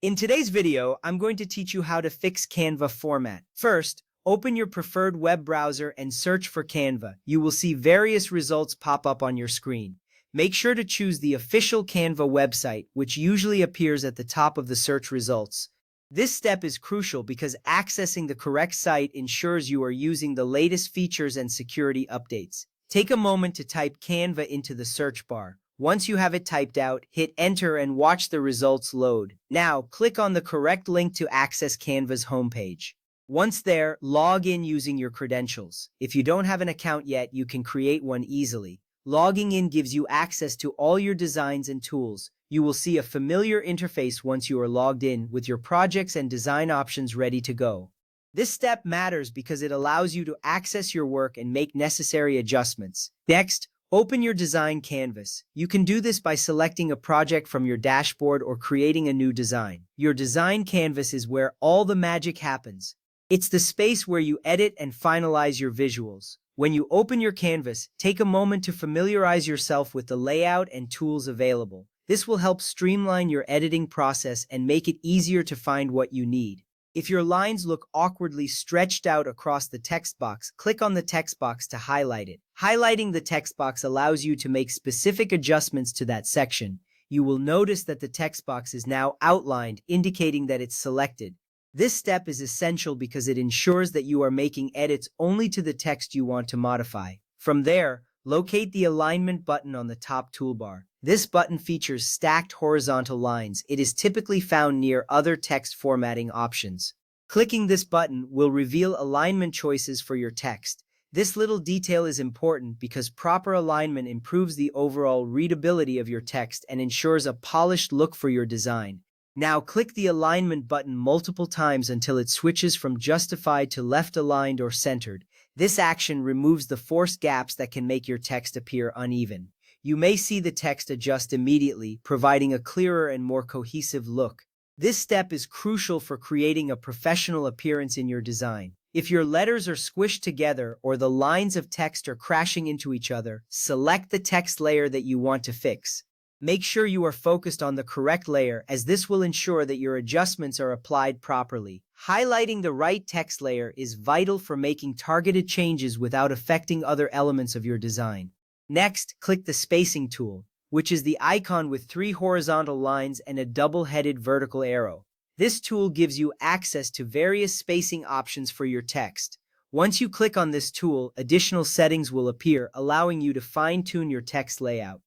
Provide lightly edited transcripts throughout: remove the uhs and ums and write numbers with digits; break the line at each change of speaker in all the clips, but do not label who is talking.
In today's video, I'm going to teach you how to fix Canva format. First, open your preferred web browser and search for Canva. You will see various results pop up on your screen. Make sure to choose the official Canva website, which usually appears at the top of the search results. This step is crucial because accessing the correct site ensures you are using the latest features and security updates. Take a moment to type Canva into the search bar. Once you have it typed out, hit enter and watch the results load. Now, click on the correct link to access Canva's homepage. Once there, log in using your credentials. If you don't have an account yet, you can create one easily. Logging in gives you access to all your designs and tools. You will see a familiar interface once you are logged in with your projects and design options ready to go. This step matters because it allows you to access your work and make necessary adjustments. Next, open your design canvas. You can do this by selecting a project from your dashboard or creating a new design. Your design canvas is where all the magic happens. It's the space where you edit and finalize your visuals. When you open your canvas, take a moment to familiarize yourself with the layout and tools available. This will help streamline your editing process and make it easier to find what you need. If your lines look awkwardly stretched out across the text box, click on the text box to highlight it. Highlighting the text box allows you to make specific adjustments to that section. You will notice that the text box is now outlined, indicating that it's selected. This step is essential because it ensures that you are making edits only to the text you want to modify. From there, locate the alignment button on the top toolbar. This button features stacked horizontal lines. It is typically found near other text formatting options. Clicking this button will reveal alignment choices for your text. This little detail is important because proper alignment improves the overall readability of your text and ensures a polished look for your design. Now click the alignment button multiple times until it switches from justified to left aligned or centered. This action removes the forced gaps that can make your text appear uneven. You may see the text adjust immediately, providing a clearer and more cohesive look. This step is crucial for creating a professional appearance in your design. If your letters are squished together or the lines of text are crashing into each other, select the text layer that you want to fix. Make sure you are focused on the correct layer, as this will ensure that your adjustments are applied properly. Highlighting the right text layer is vital for making targeted changes without affecting other elements of your design. Next, click the spacing tool, which is the icon with 3 horizontal lines and a double-headed vertical arrow. This tool gives you access to various spacing options for your text. Once you click on this tool, additional settings will appear, allowing you to fine-tune your text layout.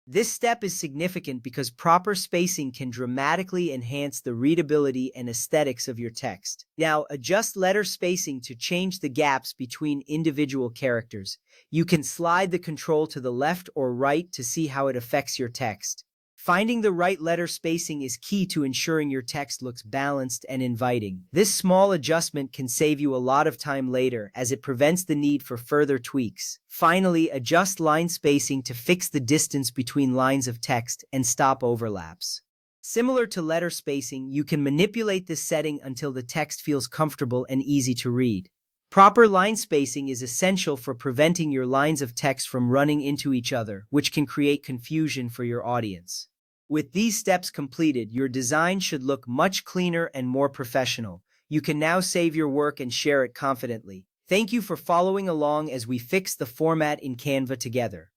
This step is significant because proper spacing can dramatically enhance the readability and aesthetics of your text. Now, adjust letter spacing to change the gaps between individual characters. You can slide the control to the left or right to see how it affects your text. Finding the right letter spacing is key to ensuring your text looks balanced and inviting. This small adjustment can save you a lot of time later, as it prevents the need for further tweaks. Finally, adjust line spacing to fix the distance between lines of text and stop overlaps. Similar to letter spacing, you can manipulate this setting until the text feels comfortable and easy to read. Proper line spacing is essential for preventing your lines of text from running into each other, which can create confusion for your audience. With these steps completed, your design should look much cleaner and more professional. You can now save your work and share it confidently. Thank you for following along as we fix the format in Canva together.